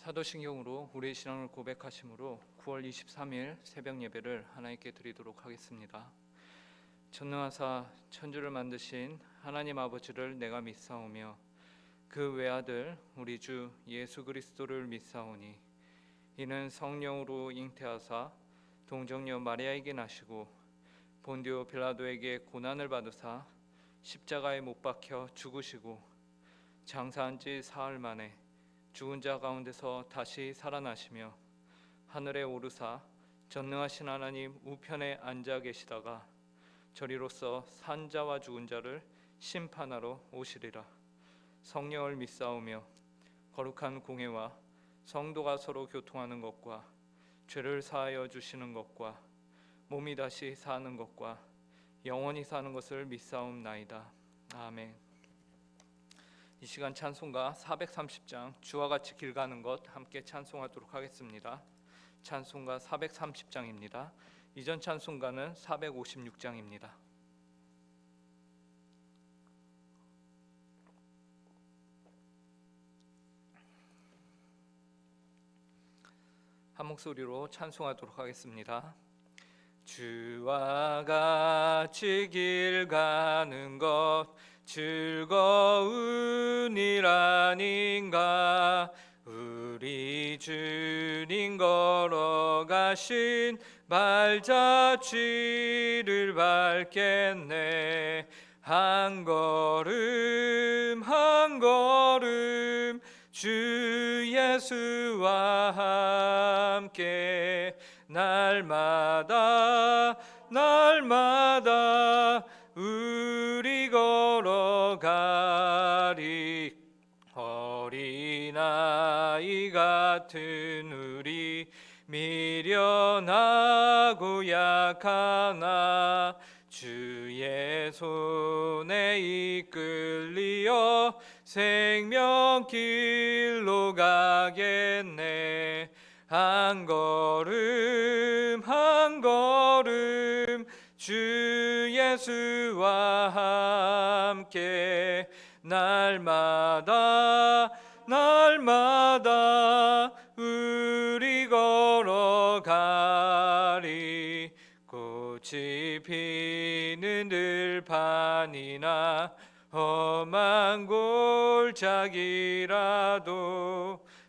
사도신경으로 우리의 신앙을 고백하심으로 9월 23일 새벽 예배를 하나님께 드리도록 하겠습니다. 전능하사 천주를 만드신 하나님 아버지를 내가 믿사오며 그 외아들 우리 주 예수 그리스도를 믿사오니 이는 성령으로 잉태하사 동정녀 마리아에게 나시고 본디오 빌라도에게 고난을 받으사 십자가에 못 박혀 죽으시고 장사한 지 사흘 만에 죽은 자 가운데서 다시 살아나시며 하늘에 오르사 전능하신 하나님 우편에 앉아 계시다가 저리로서 산 자와 죽은 자를 심판하러 오시리라. 성령을 믿사오며 거룩한 공회와 성도가 서로 교통하는 것과 죄를 사하여 주시는 것과 몸이 다시 사는 것과 영원히 사는 것을 믿사옵나이다. 아멘. 이 시간 찬송가 430장 주와 같이 길 가는 것 함께 찬송하도록 하겠습니다. 찬송가 430장입니다. 이전 찬송가는 456장입니다. 한 목소리로 찬송하도록 하겠습니다. 주와 같이 길 가는 것 즐거운 일 아닌가. 우리 주님 걸어가신 발자취를 밟겠네. 한 걸음 한 걸음 주 예수와 함께 날마다 우리 걸어가리. 어린아이 같은 우리 미련하고 약하나 주의 손에 이끌리어 생명길로 가겠네. 한 걸음 한 걸음 주 예수와 함께 날마다 우리 걸어가리. 꽃이 피는 들판이나 험한 골짜기라도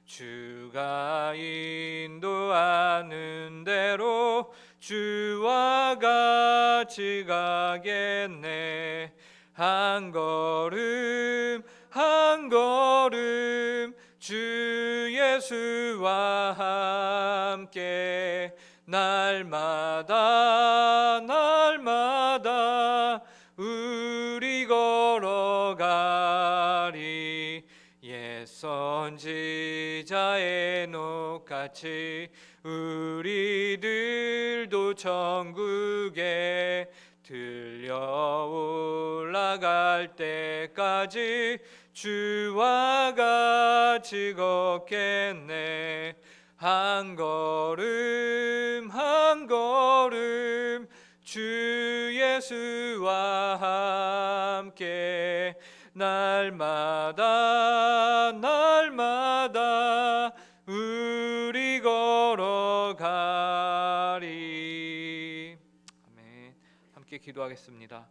주가 인도하는 대로 주와 같이 가겠네. 한 걸음 한 걸음 주 예수와 함께 날마다 우리 걸어가리. 옛 선지자의 녹같이 우리들도 천국에 들려 올라갈 때까지 주와 같이 걷겠네. 한 걸음 한 걸음 주 예수와 함께 날마다 우리 걸어가리. 아멘. 함께 기도하겠습니다.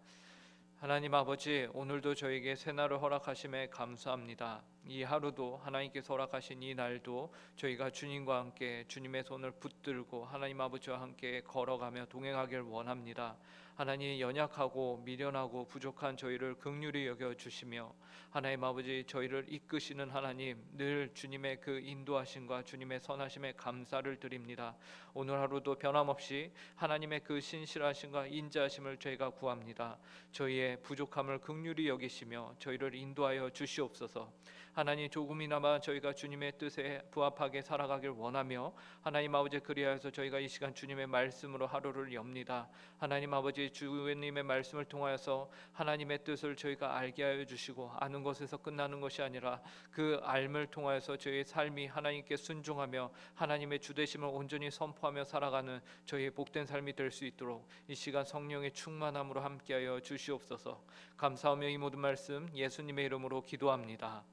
하나님 아버지, 오늘도 저에게 새날을 허락하심에 감사합니다. 이 하루도 하나님께서 허락하신 이 날도 저희가 주님과 함께 주님의 손을 붙들고 하나님 아버지와 함께 걸어가며 동행하길 원합니다. 하나님, 연약하고 미련하고 부족한 저희를 긍휼히 여겨주시며 하나님 아버지, 저희를 이끄시는 하나님, 늘 주님의 그 인도하심과 주님의 선하심에 감사를 드립니다. 오늘 하루도 변함없이 하나님의 그 신실하심과 인자하심을 저희가 구합니다. 저희의 부족함을 긍휼히 여기시며 저희를 인도하여 주시옵소서. 하나님, 조금이나마 저희가 주님의 뜻에 부합하게 살아가길 원하며 하나님 아버지, 그리하여서 저희가 이 시간 주님의 말씀으로 하루를 엽니다. 하나님 아버지, 주님의 말씀을 통하여서 하나님의 뜻을 저희가 알게 하여 주시고, 아는 것에서 끝나는 것이 아니라 그 알을 통하여서 저희의 삶이 하나님께 순종하며 하나님의 주되심을 온전히 선포하며 살아가는 저희의 복된 삶이 될 수 있도록 이 시간 성령의 충만함으로 함께하여 주시옵소서. 감사하며 이 모든 말씀 예수님의 이름으로 기도합니다.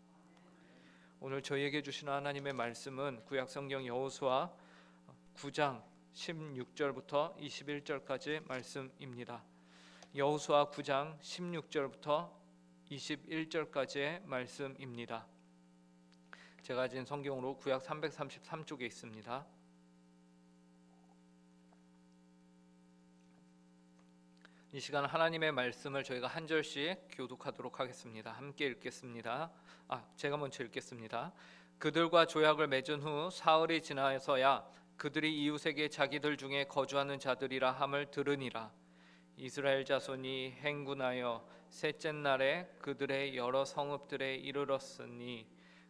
오늘 저희에게 주시는 하나님의 말씀은 구약성경 여호수아 9장 16절부터 21절까지 말씀입니다. 여호수아 9장 16절부터 21절까지의 말씀입니다. 제가 가진 성경으로 구약 333쪽에 있습니다. 이 시간 하나님의 말씀을 저희가 한 절씩 교독하도록 하겠습니다. 함께 읽겠습니다. 제가 먼저 읽겠습니다. 그들과 조약을 맺은 후 사흘이 지나서야 그들이 이웃에게 자기들 중에 거주하는 자들이라 함을 들으니라. 이스라엘 자손이 행군하여 셋째 날에 그들의 여러 성읍들에 이르렀으니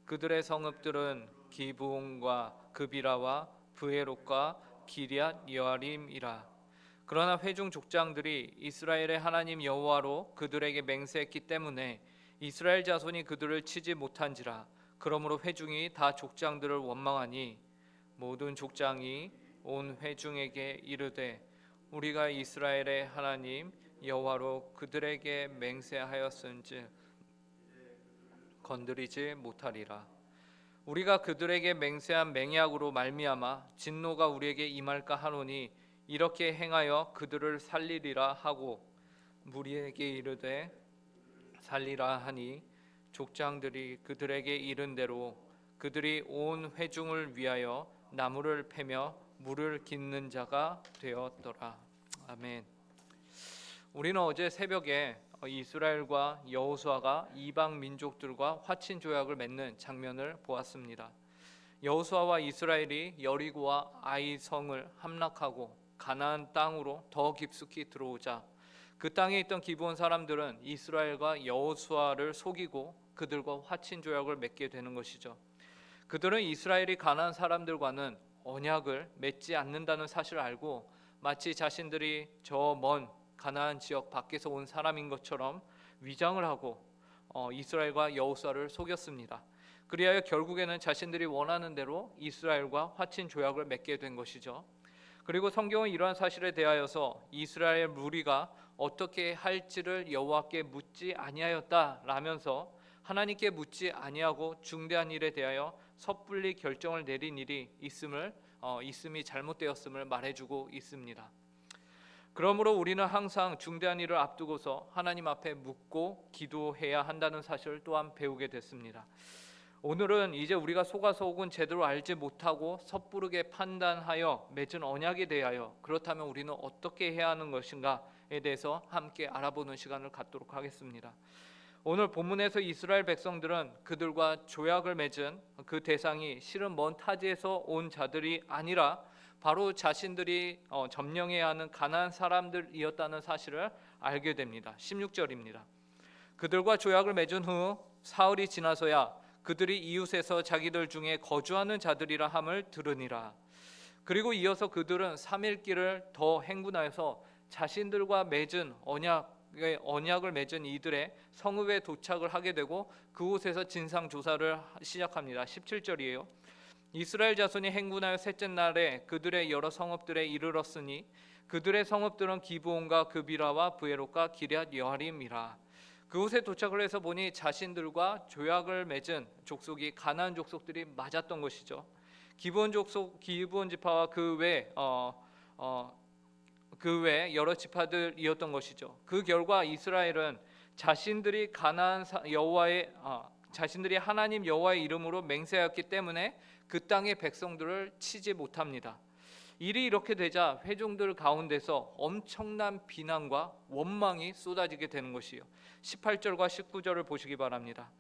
그들의 성읍들은 기브온과 그비라와 브에롯과 기럇 여아림이라. 그러나 회중 족장들이 이스라엘의 하나님 여호와로 그들에게 맹세했기 때문에 이스라엘 자손이 그들을 치지 못한지라. 그러므로 회중이 다 족장들을 원망하니 모든 족장이 온 회중에게 이르되 우리가 이스라엘의 하나님 여호와로 그들에게 맹세하였은즉 건드리지 못하리라. 우리가 그들에게 맹세한 맹약으로 말미암아 진노가 우리에게 임할까 하노니 이렇게 행하여 그들을 살리리라 하고 무리에게 이르되 살리라 하니 족장들이 그들에게 이른 대로 그들이 온 회중을 위하여 나무를 패며 물을 깃는 자가 되었더라. 아멘. 우리는 어제 새벽에 이스라엘과 여호수아가 이방 민족들과 화친 조약을 맺는 장면을 보았습니다. 여호수아와 이스라엘이 여리고와 아이 성을 함락하고 가나안 땅으로 더 깊숙이 들어오자 그 땅에 있던 기브온 사람들은 이스라엘과 여호수아를 속이고 그들과 화친 조약을 맺게 되는 것이죠. 그들은 이스라엘이 가나안 사람들과는 언약을 맺지 않는다는 사실을 알고 마치 자신들이 저 먼 가나안 지역 밖에서 온 사람인 것처럼 위장을 하고 이스라엘과 여호수아를 속였습니다. 그리하여 결국에는 자신들이 원하는 대로 이스라엘과 화친 조약을 맺게 된 것이죠. 그리고 성경은 이러한 사실에 대하여서 이스라엘 무리가 어떻게 할지를 여호와께 묻지 아니하였다라면서 하나님께 묻지 아니하고 중대한 일에 대하여 섣불리 결정을 내린 일이 있음이 잘못되었음을 말해주고 있습니다. 그러므로 우리는 항상 중대한 일을 앞두고서 하나님 앞에 묻고 기도해야 한다는 사실을 또한 배우게 됐습니다. 오늘은 이제 우리가 속아서 혹은 제대로 알지 못하고 섣부르게 판단하여 맺은 언약에 대하여 그렇다면 우리는 어떻게 해야 하는 것인가에 대해서 함께 알아보는 시간을 갖도록 하겠습니다. 오늘 본문에서 이스라엘 백성들은 그들과 조약을 맺은 그 대상이 실은 먼 타지에서 온 자들이 아니라 바로 자신들이 점령해야 하는 가나안 사람들이었다는 사실을 알게 됩니다. 16절입니다. 그들과 조약을 맺은 후 사흘이 지나서야 그들이 이웃에서 자기들 중에 거주하는 자들이라 함을 들으니라. 그리고 이어서 그들은 3일 길을 더 행군하여서 자신들과 맺은 언약을 맺은 이들의 성읍에 도착을 하게 되고 그곳에서 진상 조사를 시작합니다. 17절이에요. 이스라엘 자손이 행군하여 셋째 날에 그들의 여러 성읍들에 이르렀으니 그들의 성읍들은 기브온과 그비라와 브에롯과 기럇 여아림이라. 그곳에 도착을 해서 보니 자신들과 조약을 맺은 족속이 가나안 족속들이 맞았던 것이죠. 기브온 지파와 그 외 여러 지파들이었던 것이죠. 그 결과 이스라엘은 자신들이 자신들이 하나님 여호와의 이름으로 맹세하였기 때문에 그 땅의 백성들을 치지 못합니다. 일이 이렇게 되자 회중들 가운데서 엄청난 비난과 원망이 쏟아지게 되는 것이요. 18절과 19절을 보시기 바랍니다.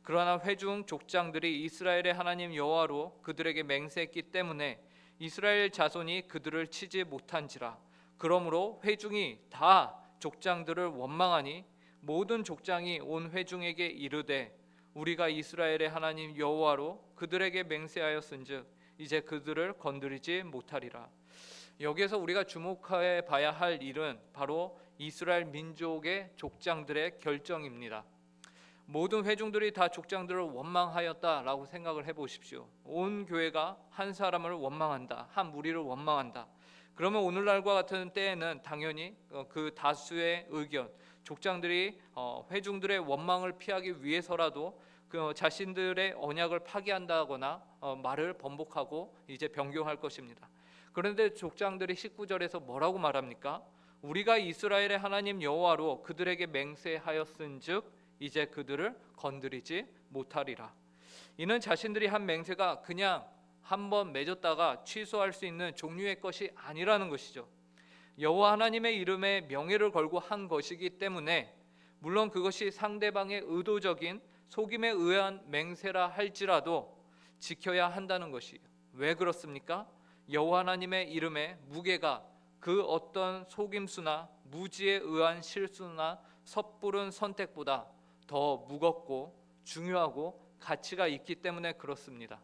그러나 회중 족장들이 이스라엘의 하나님 여호와로 그들에게 맹세했기 때문에 이스라엘 자손이 그들을 치지 못한지라. 그러므로 회중이 다 족장들을 원망하니 모든 족장이 온 회중에게 이르되 우리가 이스라엘의 하나님 여호와로 그들에게 맹세하였은즉 이제 그들을 건드리지 못하리라. 여기에서 우리가 주목해 봐야 할 일은 바로 이스라엘 민족의 족장들의 결정입니다. 모든 회중들이 다 족장들을 원망하였다라고 생각을 해보십시오. 온 교회가 한 사람을 원망한다, 한 무리를 원망한다. 그러면 오늘날과 같은 때에는 당연히 그 다수의 의견, 족장들이 회중들의 원망을 피하기 위해서라도 그 자신들의 언약을 파기한다거나 말을 번복하고 이제 변경할 것입니다. 그런데 족장들이 19절에서 뭐라고 말합니까? 우리가 이스라엘의 하나님 여호와로 그들에게 맹세하였은즉 이제 그들을 건드리지 못하리라. 이는 자신들이 한 맹세가 그냥 한번 맺었다가 취소할 수 있는 종류의 것이 아니라는 것이죠. 여호와 하나님의 이름에 명예를 걸고 한 것이기 때문에 물론 그것이 상대방의 의도적인 속임에 의한 맹세라 할지라도 지켜야 한다는 것이에요. 왜 그렇습니까? 여호와 하나님의 이름의 무게가 그 어떤 속임수나 무지에 의한 실수나 섣부른 선택보다 더 무겁고 중요하고 가치가 있기 때문에 그렇습니다.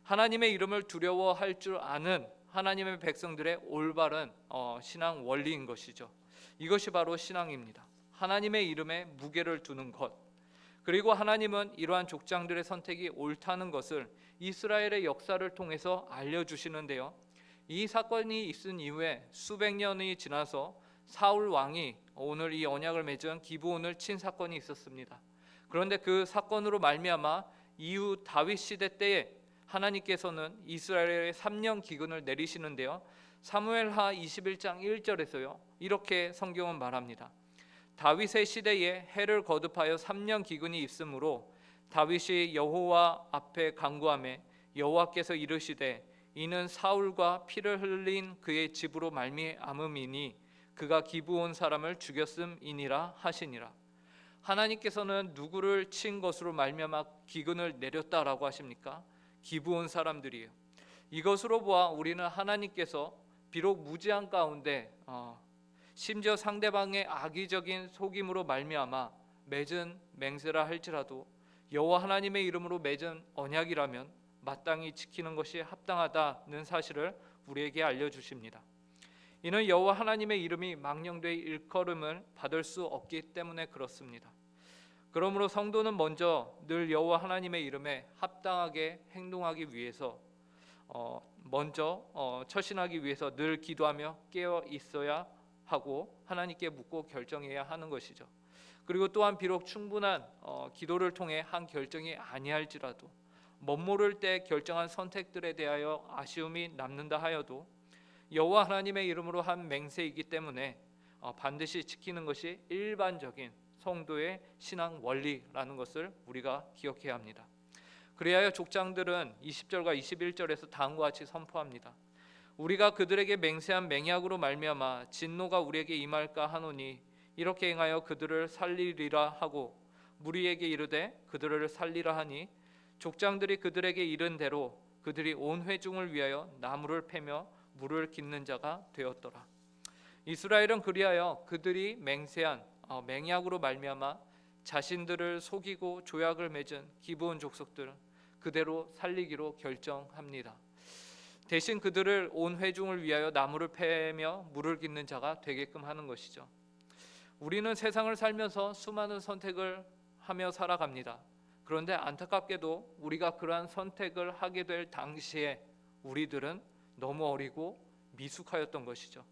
하나님의 이름을 두려워할 줄 아는 하나님의 백성들의 올바른 신앙 원리인 것이죠. 이것이 바로 신앙입니다. 하나님의 이름에 무게를 두는 것. 그리고 하나님은 이러한 족장들의 선택이 옳다는 것을 이스라엘의 역사를 통해서 알려주시는데요. 이 사건이 있은 이후에 수백 년이 지나서 사울 왕이 오늘 이 언약을 맺은 기브온을 친 사건이 있었습니다. 그런데 그 사건으로 말미암아 이후 다윗 시대 때에 하나님께서는 이스라엘의 3년 기근을 내리시는데요. 사무엘하 21장 1절에서요. 이렇게 성경은 말합니다. 다윗의 시대에 해를 거듭하여 3년 기근이 있으므로 다윗이 여호와 앞에 간구하매 여호와께서 이르시되 이는 사울과 피를 흘린 그의 집으로 말미암음이니 그가 기브온 사람을 죽였음이니라 하시니라. 하나님께서는 누구를 친 것으로 말미암아 기근을 내렸다라고 하십니까? 기브온 사람들이에요. 이것으로 보아 우리는 하나님께서 비록 무지한 가운데 심지어 상대방의 악의적인 속임으로 말미암아 맺은 맹세라 할지라도 여호와 하나님의 이름으로 맺은 언약이라면 마땅히 지키는 것이 합당하다는 사실을 우리에게 알려주십니다. 이는 여호와 하나님의 이름이 망령되이 일컬음을 받을 수 없기 때문에 그렇습니다. 그러므로 성도는 먼저 늘 여호와 하나님의 이름에 합당하게 행동하기 위해서 먼저 처신하기 위해서 늘 기도하며 깨어 있어야 하고 하나님께 묻고 결정해야 하는 것이죠. 그리고 또한 비록 충분한 기도를 통해 한 결정이 아니할지라도 멋모를 때 결정한 선택들에 대하여 아쉬움이 남는다 하여도 여호와 하나님의 이름으로 한 맹세이기 때문에 반드시 지키는 것이 일반적인 성도의 신앙 원리라는 것을 우리가 기억해야 합니다. 그리하여 족장들은 20절과 21절에서 다음과 같이 선포합니다. 우리가 그들에게 맹세한 맹약으로 말미암아 진노가 우리에게 임할까 하노니 이렇게 행하여 그들을 살리리라 하고 무리에게 이르되 그들을 살리라 하니 족장들이 그들에게 이른 대로 그들이 온 회중을 위하여 나무를 패며 물을 깃는 자가 되었더라. 이스라엘은 그리하여 그들이 맹세한 맹약으로 말미암아 자신들을 속이고 조약을 맺은 기브온 족속들은 그대로 살리기로 결정합니다. 대신 그들을 온 회중을 위하여 나무를 패며 물을 깃는 자가 되게끔 하는 것이죠. 우리는 세상을 살면서 수많은 선택을 하며 살아갑니다. 그런데 안타깝게도 우리가 그러한 선택을 하게 될 당시에 우리들은 너무 어리고 미숙하였던 것이죠.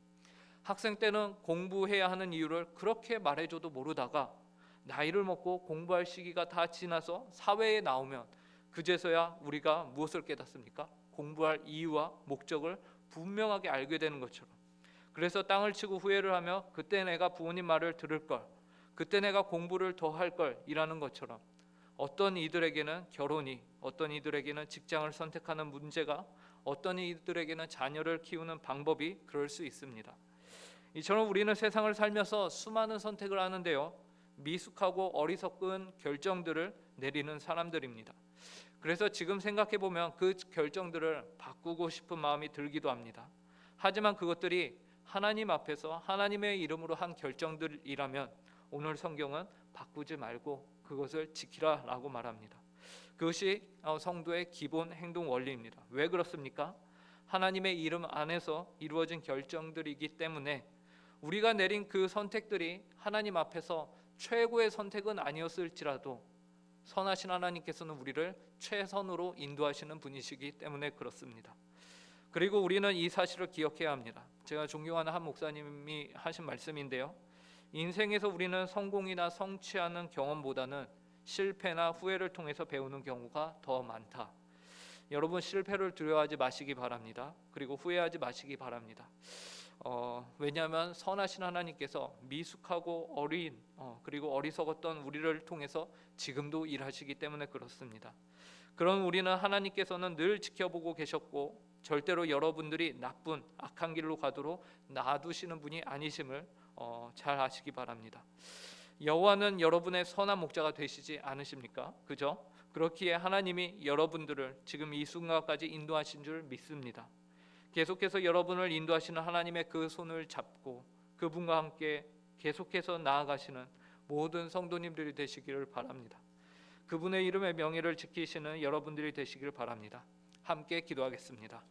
학생 때는 공부해야 하는 이유를 그렇게 말해줘도 모르다가 나이를 먹고 공부할 시기가 다 지나서 사회에 나오면 그제서야 우리가 무엇을 깨닫습니까? 공부할 이유와 목적을 분명하게 알게 되는 것처럼. 그래서 땅을 치고 후회를 하며 그때 내가 부모님 말을 들을 걸, 그때 내가 공부를 더 할 걸 이라는 것처럼 어떤 이들에게는 결혼이, 어떤 이들에게는 직장을 선택하는 문제가, 어떤 이들에게는 자녀를 키우는 방법이 그럴 수 있습니다. 이처럼 우리는 세상을 살면서 수많은 선택을 하는데요, 미숙하고 어리석은 결정들을 내리는 사람들입니다. 그래서 지금 생각해 보면 그 결정들을 바꾸고 싶은 마음이 들기도 합니다. 하지만 그것들이 하나님 앞에서 하나님의 이름으로 한 결정들이라면 오늘 성경은 바꾸지 말고 그것을 지키라라고 말합니다. 그것이 성도의 기본 행동 원리입니다. 왜 그렇습니까? 하나님의 이름 안에서 이루어진 결정들이기 때문에 우리가 내린 그 선택들이 하나님 앞에서 최고의 선택은 아니었을지라도 선하신 하나님께서는 우리를 최선으로 인도하시는 분이시기 때문에 그렇습니다. 그리고 우리는 이 사실을 기억해야 합니다. 제가 존경하는 한 목사님이 하신 말씀인데요, 인생에서 우리는 성공이나 성취하는 경험보다는 실패나 후회를 통해서 배우는 경우가 더 많다. 여러분, 실패를 두려워하지 마시기 바랍니다. 그리고 후회하지 마시기 바랍니다. 왜냐하면 선하신 하나님께서 미숙하고 어린 그리고 어리석었던 우리를 통해서 지금도 일하시기 때문에 그렇습니다. 그런 우리는 하나님께서는 늘 지켜보고 계셨고 절대로 여러분들이 나쁜 악한 길로 가도록 놔두시는 분이 아니심을 잘 아시기 바랍니다. 여호와는 여러분의 선한 목자가 되시지 않으십니까? 그죠? 그렇기에 하나님이 여러분들을 지금 이 순간까지 인도하신 줄 믿습니다. 계속해서 여러분을 인도하시는 하나님의 그 손을 잡고 그분과 함께 계속해서 나아가시는 모든 성도님들이 되시기를 바랍니다. 그분의 이름의 명예를 지키시는 여러분들이 되시기를 바랍니다. 함께 기도하겠습니다.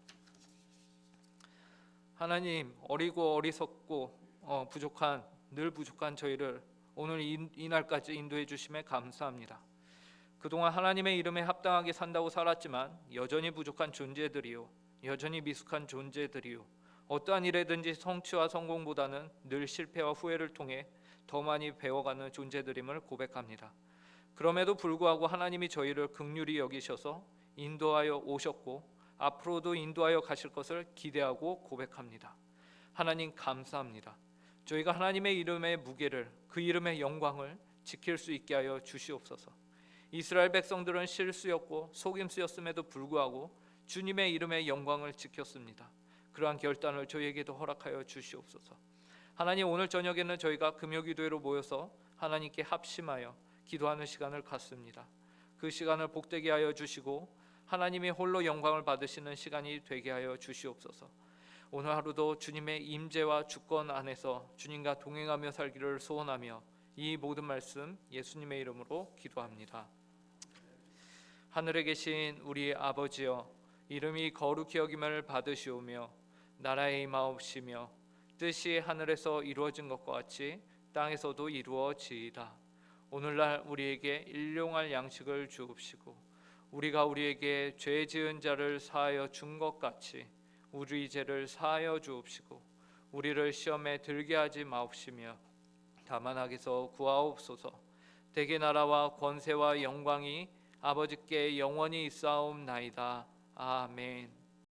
하나님, 어리고 어리석고 늘 부족한 저희를 오늘 이 날까지 인도해 주심에 감사합니다. 그동안 하나님의 이름에 합당하게 산다고 살았지만 여전히 부족한 존재들이요, 여전히 미숙한 존재들이요, 어떠한 일에든지 성취와 성공보다는 늘 실패와 후회를 통해 더 많이 배워가는 존재들임을 고백합니다. 그럼에도 불구하고 하나님이 저희를 긍휼히 여기셔서 인도하여 오셨고 앞으로도 인도하여 가실 것을 기대하고 고백합니다. 하나님 감사합니다. 저희가 하나님의 이름의 무게를, 그 이름의 영광을 지킬 수 있게 하여 주시옵소서. 이스라엘 백성들은 실수였고 속임수였음에도 불구하고 주님의 이름의 영광을 지켰습니다. 그러한 결단을 저희에게도 허락하여 주시옵소서. 하나님, 오늘 저녁에는 저희가 금요기도회로 모여서 하나님께 합심하여 기도하는 시간을 갖습니다. 그 시간을 복되게 하여 주시고 하나님이 홀로 영광을 받으시는 시간이 되게 하여 주시옵소서. 오늘 하루도 주님의 임재와 주권 안에서 주님과 동행하며 살기를 소원하며 이 모든 말씀 예수님의 이름으로 기도합니다. 하늘에 계신 우리 아버지여, 이름이 거룩히 여김을 받으시오며 나라의 임하옵시며 뜻이 하늘에서 이루어진 것과 같이 땅에서도 이루어지이다. 오늘날 우리에게 일용할 양식을 주옵시고 우리가 우리에게 죄 지은 자를 사하여 준 것 같이 우리 죄를 사하여 주옵시고 우리를 시험에 들게 하지 마옵시며 다만 악에서 구하옵소서. 대개 나라와 권세와 영광이 아버지께 영원히 있사옵나이다. 아멘.